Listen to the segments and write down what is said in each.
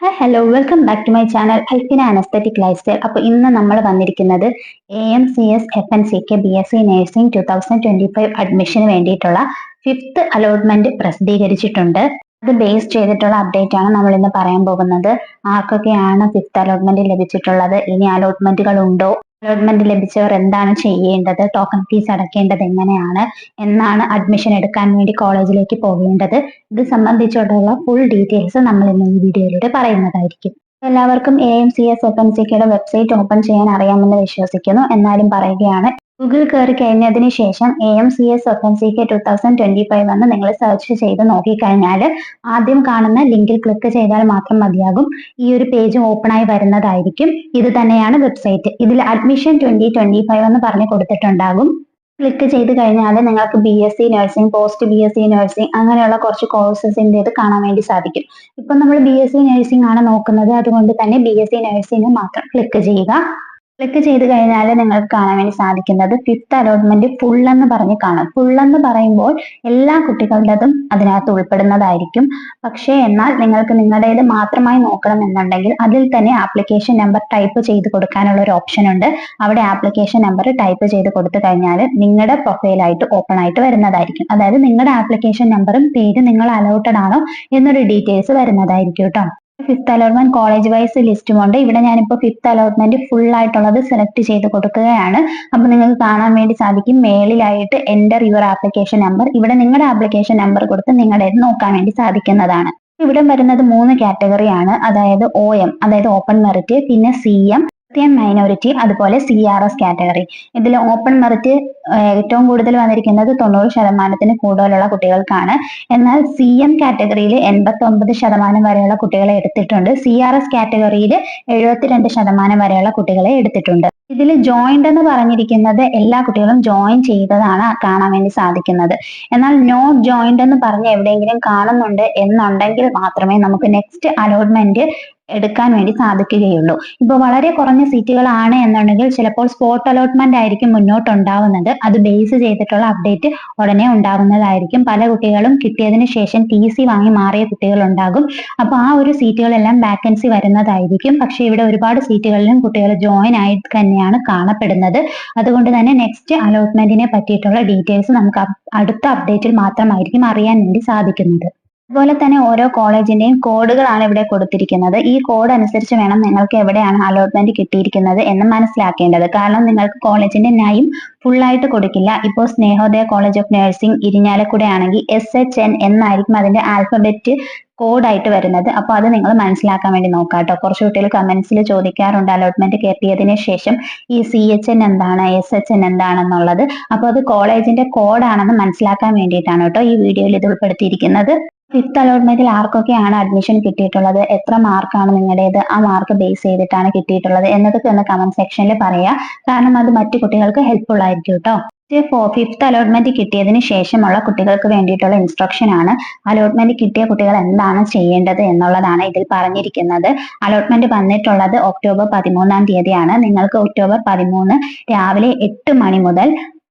Hello welcome back to my channel health in an aesthetic lifestyle. അപ്പോൾ ഇന്ന് നമ്മൾ വന്നിരിക്കുന്നത് AMCS FNCK BSc നഴ്സിംഗ് 2025 അഡ്മിഷന് വേണ്ടിയിട്ടുള്ള ഫിഫ്ത്ത് അലോട്ട്മെന്റ് പ്രസിദ്ധീകരിച്ചിട്ടുണ്ട്. അത് ബേസ് ചെയ്തിട്ടുള്ള അപ്ഡേറ്റ് ആണ് നമ്മൾ ഇന്ന് പറയാൻ പോകുന്നത്. ആർക്കൊക്കെയാണ് ഫിഫ്ത്ത് അലോട്ട്മെന്റ് ലഭിച്ചിട്ടുള്ളത്, ഇനി അലോട്ട്മെന്റുകൾ ഉണ്ടോ, അലോട്ട്മെന്റ് ലഭിച്ചവർ എന്താണ് ചെയ്യേണ്ടത്, ടോക്കൺ ഫീസ് അടയ്ക്കേണ്ടത് എങ്ങനെയാണ്, എന്നാണ് അഡ്മിഷൻ എടുക്കാൻ വേണ്ടി കോളേജിലേക്ക് പോകേണ്ടത്, ഇത് സംബന്ധിച്ചിട്ടുള്ള ഫുൾ ഡീറ്റെയിൽസ് നമ്മൾ ഇന്ന് ഈ വീഡിയോയിലൂടെ പറയുന്നതായിരിക്കും. എല്ലാവർക്കും AMCS FNCKയുടെ വെബ്സൈറ്റ് ഓപ്പൺ ചെയ്യാൻ അറിയാമെന്ന് വിശ്വസിക്കുന്നു. എന്നാലും പറയുകയാണ്, ഗൂഗിൾ കയറി കഴിഞ്ഞതിന് ശേഷം AMCS FNCK 2025 എന്ന് നിങ്ങൾ സെർച്ച് ചെയ്ത് നോക്കിക്കഴിഞ്ഞാൽ ആദ്യം കാണുന്ന ലിങ്കിൽ ക്ലിക്ക് ചെയ്താൽ മാത്രം മതിയാകും. ഈ ഒരു പേജ് ഓപ്പൺ ആയി വരുന്നതായിരിക്കും. ഇത് തന്നെയാണ് വെബ്സൈറ്റ്. ഇതിൽ അഡ്മിഷൻ 2025 എന്ന് പറഞ്ഞു കൊടുത്തിട്ടുണ്ടാകും. ക്ലിക്ക് ചെയ്ത് കഴിഞ്ഞാൽ നിങ്ങൾക്ക് BSc nursing, post BSc nursing അങ്ങനെയുള്ള കുറച്ച് കോഴ്സസിൻ്റെ ഇത് കാണാൻ വേണ്ടി സാധിക്കും. ഇപ്പം നമ്മൾ BSc നഴ്സിംഗ് ആണ് നോക്കുന്നത്, അതുകൊണ്ട് തന്നെ BSc നഴ്സിംഗ് മാത്രം ക്ലിക്ക് ചെയ്യുക. ക്ലിക്ക് ചെയ്ത് കഴിഞ്ഞാൽ നിങ്ങൾക്ക് കാണാൻ വേണ്ടി സാധിക്കുന്നത് ഫിഫ്ത്ത് അലോട്ട്മെന്റ് ഫുൾ എന്ന് പറഞ്ഞ് കാണും. ഫുൾ എന്ന് പറയുമ്പോൾ എല്ലാ കുട്ടികളുടേതും അതിനകത്ത് ഉൾപ്പെടുന്നതായിരിക്കും. പക്ഷേ എന്നാൽ നിങ്ങൾക്ക് നിങ്ങളുടേത് മാത്രമായി നോക്കണം എന്നുണ്ടെങ്കിൽ അതിൽ തന്നെ ആപ്ലിക്കേഷൻ നമ്പർ ടൈപ്പ് ചെയ്ത് കൊടുക്കാനുള്ള ഒരു ഓപ്ഷൻ ഉണ്ട്. അവിടെ ആപ്ലിക്കേഷൻ നമ്പർ ടൈപ്പ് ചെയ്ത് കൊടുത്തു കഴിഞ്ഞാൽ നിങ്ങളുടെ പ്രൊഫൈലായിട്ട് ഓപ്പൺ ആയിട്ട് വരുന്നതായിരിക്കും. അതായത് നിങ്ങളുടെ ആപ്ലിക്കേഷൻ നമ്പറും പേര് നിങ്ങൾ അലോട്ടഡ് ആണോ എന്നൊരു ഡീറ്റെയിൽസ് വരുന്നതായിരിക്കും കേട്ടോ. ഫിഫ്ത്ത് അലോട്ട്മെന്റ് കോളേജ് വൈസ് ലിസ്റ്റും ഉണ്ട്. ഇവിടെ ഞാനിപ്പോൾ ഫിഫ്ത്ത് അലോട്ട്മെന്റ് ഫുൾ ആയിട്ടുള്ളത് സെലക്ട് ചെയ്ത് കൊടുക്കുകയാണ്. അപ്പൊ നിങ്ങൾക്ക് കാണാൻ വേണ്ടി സാധിക്കും മേളിലായിട്ട് എൻ്റർ യുവർ ആപ്ലിക്കേഷൻ നമ്പർ. ഇവിടെ നിങ്ങളുടെ ആപ്ലിക്കേഷൻ നമ്പർ കൊടുത്ത് നിങ്ങളുടെ നോക്കാൻ വേണ്ടി സാധിക്കുന്നതാണ്. ഇവിടെ വരുന്നത് 3 കാറ്റഗറിയാണ്. അതായത് OM, അതായത് ഓപ്പൺ മെറിറ്റ്, പിന്നെ CM, മൈനോറിറ്റി, അതുപോലെ CRS കാറ്റഗറി. ഇതിൽ ഓപ്പൺ മെറിറ്റ് ഏറ്റവും കൂടുതൽ വന്നിരിക്കുന്നത് 90% കൂടുതലുള്ള കുട്ടികൾക്കാണ്. എന്നാൽ CM കാറ്റഗറിയിൽ 89% വരെയുള്ള കുട്ടികളെ എടുത്തിട്ടുണ്ട്. CRS കാറ്റഗറിയിൽ 72% വരെയുള്ള കുട്ടികളെ എടുത്തിട്ടുണ്ട്. ഇതിൽ ജോയിന്റ് എന്ന് പറഞ്ഞിരിക്കുന്നത് എല്ലാ കുട്ടികളും ജോയിൻ ചെയ്തതാണ് കാണാൻ വേണ്ടി സാധിക്കുന്നത്. എന്നാൽ നോട്ട് ജോയിന്റ് എന്ന് പറഞ്ഞ് എവിടെയെങ്കിലും കാണുന്നുണ്ട് എന്നുണ്ടെങ്കിൽ മാത്രമേ നമുക്ക് നെക്സ്റ്റ് അലോട്ട്മെന്റ് എടുക്കാൻ വേണ്ടി സാധിക്കുകയുള്ളൂ. ഇപ്പോൾ വളരെ കുറഞ്ഞ സീറ്റുകളാണ് എന്നുണ്ടെങ്കിൽ ചിലപ്പോൾ സ്പോട്ട് അലോട്ട്മെന്റ് ആയിരിക്കും മുന്നോട്ടുണ്ടാവുന്നത്. അത് ബേസ് ചെയ്തിട്ടുള്ള അപ്ഡേറ്റ് ഉടനെ ഉണ്ടാകുന്നതായിരിക്കും. പല കുട്ടികളും കിട്ടിയതിന് ശേഷം TC വാങ്ങി മാറിയ കുട്ടികൾ ഉണ്ടാകും. അപ്പോൾ ആ ഒരു സീറ്റുകളെല്ലാം വാക്കൻസി വരുന്നതായിരിക്കും. പക്ഷേ ഇവിടെ ഒരുപാട് സീറ്റുകളിലും കുട്ടികൾ ജോയിൻ ആയി തന്നെയാണ് കാണപ്പെടുന്നത്. അതുകൊണ്ട് തന്നെ നെക്സ്റ്റ് അലോട്ട്മെന്റിനെ പറ്റിയിട്ടുള്ള ഡീറ്റെയിൽസ് നമുക്ക് അടുത്ത അപ്ഡേറ്റിൽ മാത്രമായിരിക്കും അറിയാൻ വേണ്ടി സാധിക്കുന്നത്. അതുപോലെ തന്നെ ഓരോ കോളേജിന്റെയും കോഡുകളാണ് ഇവിടെ കൊടുത്തിരിക്കുന്നത്. ഈ കോഡ് അനുസരിച്ച് വേണം നിങ്ങൾക്ക് എവിടെയാണ് അലോട്ട്മെന്റ് കിട്ടിയിരിക്കുന്നത് എന്ന് മനസ്സിലാക്കേണ്ടത്. കാരണം നിങ്ങൾക്ക് കോളേജിന്റെ നെയിം ഫുൾ ആയിട്ട് കൊടുക്കില്ല. ഇപ്പോൾ സ്നേഹോദയ കോളേജ് ഓഫ് നഴ്സിംഗ് ഇരിഞ്ഞാലക്കുട ആണെങ്കിൽ SHN എന്നായിരിക്കും അതിന്റെ ആൽഫബറ്റ് കോഡായിട്ട് വരുന്നത്. അപ്പോൾ അത് നിങ്ങൾ മനസ്സിലാക്കാൻ വേണ്ടി നോക്കാം കേട്ടോ. കുറച്ച് കുട്ടികൾ കമന്റ്സിൽ ചോദിക്കാറുണ്ട് അലോട്ട്മെന്റ് കിട്ടിയതിന് ശേഷം ഈ CHN എന്താണ്, SHN എന്താണെന്നുള്ളത്. അപ്പോൾ അത് കോളേജിന്റെ കോഡാണെന്ന് മനസ്സിലാക്കാൻ വേണ്ടിയിട്ടാണ് കേട്ടോ ഈ വീഡിയോയിൽ ഇത് ഉൾപ്പെടുത്തിയിരിക്കുന്നത്. ഫിഫ്ത്ത് അലോട്ട്മെന്റിൽ ആർക്കൊക്കെയാണ് അഡ്മിഷൻ കിട്ടിയിട്ടുള്ളത്, എത്ര മാർക്കാണ് നിങ്ങളുടേത്, ആ മാർക്ക് ബേസ് ചെയ്തിട്ടാണ് കിട്ടിയിട്ടുള്ളത് എന്നതൊക്കെ ഒന്ന് കമന്റ് സെക്ഷനിൽ പറയാം. കാരണം അത് മറ്റു കുട്ടികൾക്ക് ഹെൽപ്ഫുൾ ആയിരിക്കും കേട്ടോ. ഫിഫ്ത്ത് അലോട്ട്മെന്റ് കിട്ടിയതിന് ശേഷമുള്ള കുട്ടികൾക്ക് വേണ്ടിയിട്ടുള്ള ഇൻസ്ട്രക്ഷൻ ആണ്. അലോട്ട്മെന്റ് കിട്ടിയ കുട്ടികൾ എന്താണ് ചെയ്യേണ്ടത് എന്നുള്ളതാണ് ഇതിൽ പറഞ്ഞിരിക്കുന്നത്. അലോട്ട്മെന്റ് വന്നിട്ടുള്ളത് ഒക്ടോബർ 13-ാം തീയതിയാണ്. നിങ്ങൾക്ക് ഒക്ടോബർ 13 രാവിലെ 8 മണി മുതൽ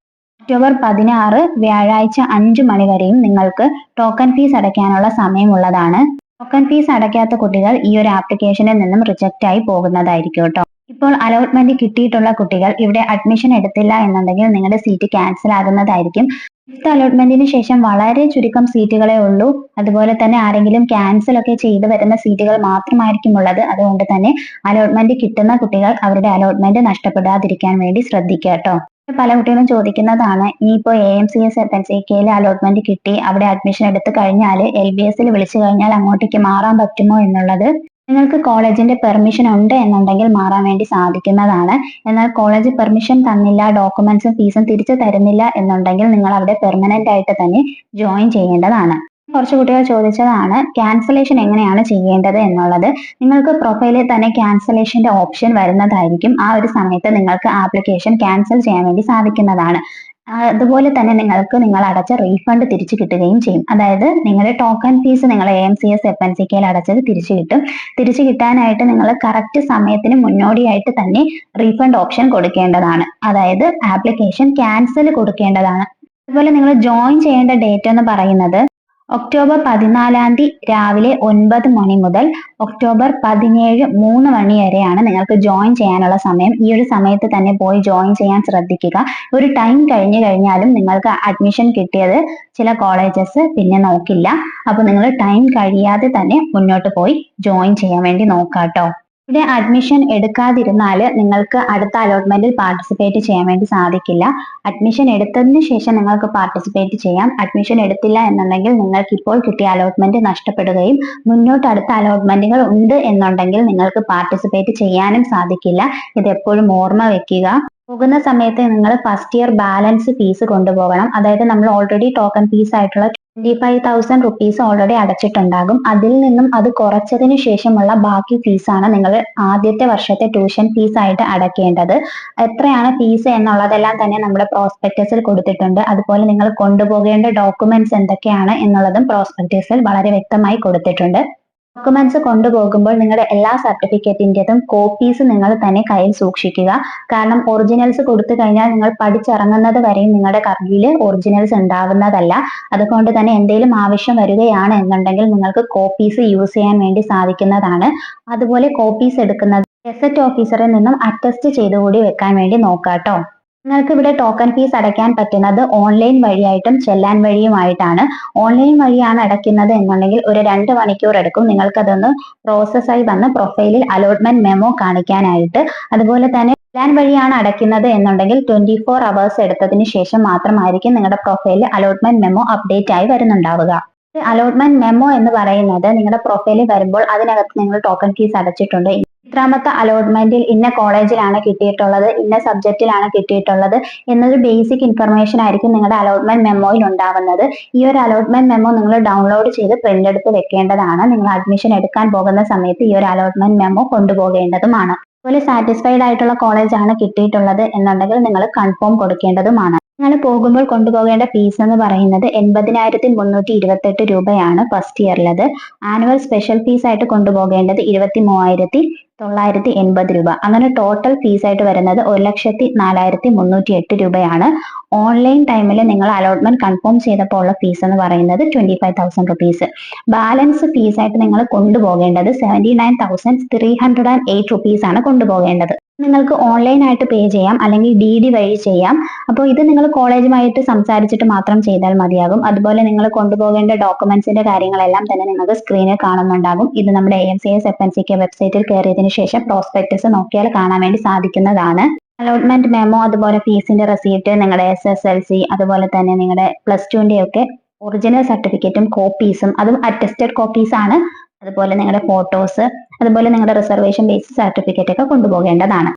ഒക്ടോബർ 16 വ്യാഴാഴ്ച 5 മണി വരെയും നിങ്ങൾക്ക് ടോക്കൺ ഫീസ് അടയ്ക്കാനുള്ള സമയമുള്ളതാണ്. ടോക്കൺ ഫീസ് അടയ്ക്കാത്ത കുട്ടികൾ ഈ ഒരു ആപ്ലിക്കേഷനിൽ നിന്നും റിജക്റ്റ് ആയി പോകുന്നതായിരിക്കും കേട്ടോ. ഇപ്പോൾ അലോട്ട്മെന്റ് കിട്ടിയിട്ടുള്ള കുട്ടികൾ ഇവിടെ അഡ്മിഷൻ എടുത്തില്ല എന്നുണ്ടെങ്കിൽ നിങ്ങളുടെ സീറ്റ് ക്യാൻസൽ ആകുന്നതായിരിക്കും. ഫിഫ്ത്ത് അലോട്ട്മെന്റിന് ശേഷം വളരെ ചുരുക്കം സീറ്റുകളെ ഉള്ളൂ. അതുപോലെ തന്നെ ആരെങ്കിലും ക്യാൻസൽ ഒക്കെ ചെയ്തു വരുന്ന സീറ്റുകൾ മാത്രമായിരിക്കും ഉള്ളത്. അതുകൊണ്ട് തന്നെ അലോട്ട്മെന്റ് കിട്ടുന്ന കുട്ടികൾ അവരുടെ അലോട്ട്മെന്റ് നഷ്ടപ്പെടാതിരിക്കാൻ വേണ്ടി ശ്രദ്ധിക്കുക കേട്ടോ. പല കുട്ടികളും ചോദിക്കുന്നതാണ്, ഇനിയിപ്പോൾ AMCS FNCKയിൽ അലോട്ട്മെന്റ് കിട്ടി അവിടെ അഡ്മിഷൻ എടുത്തു കഴിഞ്ഞാൽ LBSൽ വിളിച്ചു കഴിഞ്ഞാൽ അങ്ങോട്ടേക്ക് മാറാൻ പറ്റുമോ എന്നുള്ളത്. നിങ്ങൾക്ക് കോളേജിന്റെ പെർമിഷൻ ഉണ്ട് എന്നുണ്ടെങ്കിൽ മാറാൻ വേണ്ടി സാധിക്കുന്നതാണ്. എന്നാൽ കോളേജ് പെർമിഷൻ തന്നില്ല, ഡോക്യുമെന്റ്സും ഫീസും തിരിച്ചു തരുന്നില്ല എന്നുണ്ടെങ്കിൽ നിങ്ങൾ അവിടെ പെർമനന്റ് ആയിട്ട് തന്നെ ജോയിൻ ചെയ്യേണ്ടതാണ്. കുറച്ച് കുട്ടികൾ ചോദിച്ചതാണ് ക്യാൻസലേഷൻ എങ്ങനെയാണ് ചെയ്യേണ്ടത് എന്നുള്ളത്. നിങ്ങൾക്ക് പ്രൊഫൈലിൽ തന്നെ ക്യാൻസലേഷന്റെ ഓപ്ഷൻ വരുന്നതായിരിക്കും. ആ ഒരു സമയത്ത് നിങ്ങൾക്ക് ആപ്ലിക്കേഷൻ ക്യാൻസൽ ചെയ്യാൻ വേണ്ടി സാധിക്കുന്നതാണ്. അതുപോലെ തന്നെ നിങ്ങൾക്ക് നിങ്ങൾ അടച്ച റീഫണ്ട് തിരിച്ചു കിട്ടുകയും ചെയ്യും. അതായത് നിങ്ങളുടെ ടോക്കൺ ഫീസ് നിങ്ങൾ AMCS FNCKയിൽ അടച്ചത് തിരിച്ചു കിട്ടും. തിരിച്ചു കിട്ടാനായിട്ട് നിങ്ങൾ കറക്റ്റ് സമയത്തിന് മുന്നോടിയായിട്ട് തന്നെ റീഫണ്ട് ഓപ്ഷൻ കൊടുക്കേണ്ടതാണ്. അതായത് ആപ്ലിക്കേഷൻ ക്യാൻസൽ കൊടുക്കേണ്ടതാണ്. അതുപോലെ നിങ്ങൾ ജോയിൻ ചെയ്യേണ്ട ഡേറ്റ് എന്ന് പറയുന്നത് ഒക്ടോബർ 14 രാവിലെ 9 മണി മുതൽ ഒക്ടോബർ 17 3 മണി വരെയാണ് നിങ്ങൾക്ക് ജോയിൻ ചെയ്യാനുള്ള സമയം. ഈ ഒരു സമയത്ത് തന്നെ പോയി ജോയിൻ ചെയ്യാൻ ശ്രദ്ധിക്കുക. ഒരു ടൈം കഴിഞ്ഞു കഴിഞ്ഞാലും നിങ്ങൾക്ക് അഡ്മിഷൻ കിട്ടിയത് ചില കോളേജസ് പിന്നെ നോക്കില്ല. അപ്പൊ നിങ്ങൾ ടൈം കഴിയാതെ തന്നെ മുന്നോട്ട് പോയി ജോയിൻ ചെയ്യാൻ വേണ്ടി നോക്കാട്ടോ. ഇവിടെ അഡ്മിഷൻ എടുക്കാതിരുന്നാൽ നിങ്ങൾക്ക് അടുത്ത അലോട്ട്മെന്റിൽ പാർട്ടിസിപ്പേറ്റ് ചെയ്യാൻ വേണ്ടി സാധിക്കില്ല. അഡ്മിഷൻ എടുത്തതിന് ശേഷം നിങ്ങൾക്ക് പാർട്ടിസിപ്പേറ്റ് ചെയ്യാം. അഡ്മിഷൻ എടുത്തില്ല എന്നുണ്ടെങ്കിൽ നിങ്ങൾക്ക് ഇപ്പോൾ കിട്ടിയ അലോട്ട്മെന്റ് നഷ്ടപ്പെടുകയും മുന്നോട്ട് അടുത്ത അലോട്ട്മെന്റുകൾ ഉണ്ട് എന്നുണ്ടെങ്കിൽ നിങ്ങൾക്ക് പാർട്ടിസിപ്പേറ്റ് ചെയ്യാനും സാധിക്കില്ല. ഇത് എപ്പോഴും ഓർമ്മ വെക്കുക. പോകുന്ന സമയത്ത് നിങ്ങൾ ഫസ്റ്റ് ഇയർ ബാലൻസ് ഫീസ് കൊണ്ടുപോകണം. അതായത് നമ്മൾ ഓൾറെഡി ടോക്കൺ ഫീസ് ആയിട്ടുള്ള 25,000 റുപ്പീസ് ഓൾറെഡി അടച്ചിട്ടുണ്ടാകും. അതിൽ നിന്നും അത് കുറച്ചതിന് ശേഷമുള്ള ബാക്കി ഫീസാണ് നിങ്ങൾ ആദ്യത്തെ വർഷത്തെ ട്യൂഷൻ ഫീസ് ആയിട്ട് അടയ്ക്കേണ്ടത്. എത്രയാണ് ഫീസ് എന്നുള്ളതെല്ലാം തന്നെ നമ്മുടെ പ്രോസ്പെക്ടസിൽ കൊടുത്തിട്ടുണ്ട്. അതുപോലെ നിങ്ങൾ കൊണ്ടുപോകേണ്ട ഡോക്യുമെന്റ്സ് എന്തൊക്കെയാണ് എന്നുള്ളതും പ്രോസ്പെക്ടസിൽ വളരെ വ്യക്തമായി കൊടുത്തിട്ടുണ്ട്. ഡോക്യുമെന്റ്സ് കൊണ്ടുപോകുമ്പോൾ നിങ്ങളുടെ എല്ലാ സർട്ടിഫിക്കറ്റിൻ്റെതും കോപ്പീസ് നിങ്ങൾ തന്നെ കയ്യിൽ സൂക്ഷിക്കുക. കാരണം ഒറിജിനൽസ് കൊടുത്തു കഴിഞ്ഞാൽ നിങ്ങൾ പഠിച്ചിറങ്ങുന്നത് വരെയും നിങ്ങളുടെ കയ്യിൽ ഒറിജിനൽസ് ഉണ്ടാവുന്നതല്ല. അതുകൊണ്ട് തന്നെ എന്തെങ്കിലും ആവശ്യം വരികയാണ് എന്നുണ്ടെങ്കിൽ നിങ്ങൾക്ക് കോപ്പീസ് യൂസ് ചെയ്യാൻ വേണ്ടി സാധിക്കുന്നതാണ്. അതുപോലെ കോപ്പീസ് എടുക്കുന്നത് ഗസറ്റ് ഓഫീസറിൽ നിന്നും അറ്റസ്റ്റ് ചെയ്തുകൂടി വെക്കാൻ വേണ്ടി നോക്കാട്ടോ. നിങ്ങൾക്ക് ഇവിടെ ടോക്കൺ ഫീസ് അടയ്ക്കാൻ പറ്റുന്നത് ഓൺലൈൻ വഴിയായിട്ടും ചെല്ലാൻ വഴിയുമായിട്ടാണ്. ഓൺലൈൻ വഴിയാണ് അടയ്ക്കുന്നത് എന്നുണ്ടെങ്കിൽ ഒരു 2 മണിക്കൂർ എടുക്കും നിങ്ങൾക്കതൊന്ന് പ്രോസസ്സായി വന്ന് പ്രൊഫൈലിൽ അലോട്ട്മെന്റ് മെമ്മോ കാണിക്കാനായിട്ട്. അതുപോലെ തന്നെ ചെല്ലാൻ വഴിയാണ് അടയ്ക്കുന്നത് എന്നുണ്ടെങ്കിൽ 24 hours എടുത്തതിന് ശേഷം മാത്രമായിരിക്കും നിങ്ങളുടെ പ്രൊഫൈലിൽ അലോട്ട്മെന്റ് മെമ്മോ അപ്ഡേറ്റ് ആയി വരുന്നുണ്ടാവുക. അലോട്ട്മെന്റ് മെമ്മോ എന്ന് പറയുന്നത് നിങ്ങളുടെ പ്രൊഫൈലിൽ വരുമ്പോൾ അതിനകത്ത് നിങ്ങൾ ടോക്കൺ ഫീസ് അടച്ചിട്ടുണ്ട്, ഇത്രാമത്തെ അലോട്ട്മെന്റിൽ ഇന്ന കോളേജിലാണ് കിട്ടിയിട്ടുള്ളത്, ഇന്ന സബ്ജക്റ്റിലാണ് കിട്ടിയിട്ടുള്ളത് എന്നൊരു ബേസിക് ഇൻഫർമേഷൻ ആയിരിക്കും നിങ്ങളുടെ അലോട്ട്മെന്റ് മെമ്മോയിൽ ഉണ്ടാവുന്നത്. ഈ ഒരു അലോട്ട്മെന്റ് മെമ്മോ നിങ്ങൾ ഡൗൺലോഡ് ചെയ്ത് പ്രിന്റ് എടുത്ത് വെക്കേണ്ടതാണ്. നിങ്ങൾ അഡ്മിഷൻ എടുക്കാൻ പോകുന്ന സമയത്ത് ഈ ഒരു അലോട്ട്മെന്റ് മെമ്മോ കൊണ്ടുപോകേണ്ടതുമാണ്. അതുപോലെ സാറ്റിസ്ഫൈഡ് ആയിട്ടുള്ള കോളേജ് ആണ് കിട്ടിയിട്ടുള്ളത് എന്നുണ്ടെങ്കിൽ നിങ്ങൾ കൺഫേം കൊടുക്കേണ്ടതുമാണ്. നിങ്ങൾ പോകുമ്പോൾ കൊണ്ടുപോകേണ്ട ഫീസ് എന്ന് പറയുന്നത് 80,328 രൂപയാണ് ഫസ്റ്റ് ഇയറിലത്. ആനുവൽ സ്പെഷ്യൽ ഫീസ് ആയിട്ട് കൊണ്ടുപോകേണ്ടത് 23,980 രൂപ. അങ്ങനെ ടോട്ടൽ ഫീസ് ആയിട്ട് വരുന്നത് 1,04,308 രൂപയാണ്. ഓൺലൈൻ ടൈമിൽ നിങ്ങൾ അലോട്ട്മെന്റ് കൺഫേം ചെയ്തപ്പോൾ ഉള്ള ഫീസ് എന്ന് പറയുന്നത് 25,000 റുപ്പീസ്. ബാലൻസ് ഫീസ് ആയിട്ട് നിങ്ങൾ കൊണ്ടുപോകേണ്ടത് 79,308 റുപ്പീസ് ആണ് കൊണ്ടുപോകേണ്ടത്. നിങ്ങൾക്ക് ഓൺലൈൻ ആയിട്ട് പേ ചെയ്യാം, അല്ലെങ്കിൽ DD വഴി ചെയ്യാം. അപ്പോൾ ഇത് നിങ്ങൾ കോളേജുമായിട്ട് സംസാരിച്ചിട്ട് മാത്രം ചെയ്താൽ മതിയാകും. അതുപോലെ നിങ്ങൾ കൊണ്ടുപോകേണ്ട ഡോക്യുമെന്റ്സിന്റെ കാര്യങ്ങളെല്ലാം തന്നെ നിങ്ങൾക്ക് സ്ക്രീനിൽ കാണുന്നുണ്ടാകും. ഇത് നമ്മുടെ AMCS FNCK വെബ്സൈറ്റിൽ കയറിയതിനു ശേഷം പ്രോസ്പെക്ടസ് നോക്കിയാൽ കാണാൻ വേണ്ടി സാധിക്കുന്നതാണ്. അലോട്ട്മെന്റ് മെമ്മോ, അതുപോലെ ഫീസിന്റെ റെസീറ്റ്, നിങ്ങളുടെ SSLC, അതുപോലെ തന്നെ നിങ്ങളുടെ +2ന്റെ ഒക്കെ ഒറിജിനൽ സർട്ടിഫിക്കറ്റും കോപ്പീസും, അതും അറ്റസ്റ്റഡ് കോപ്പീസ് ആണ്. അതുപോലെ നിങ്ങളുടെ ഫോട്ടോസ്, അതുപോലെ നിങ്ങളുടെ റിസർവേഷൻ ബേസിസ് സർട്ടിഫിക്കറ്റ് ഒക്കെ കൊണ്ടുപോകേണ്ടതാണ്.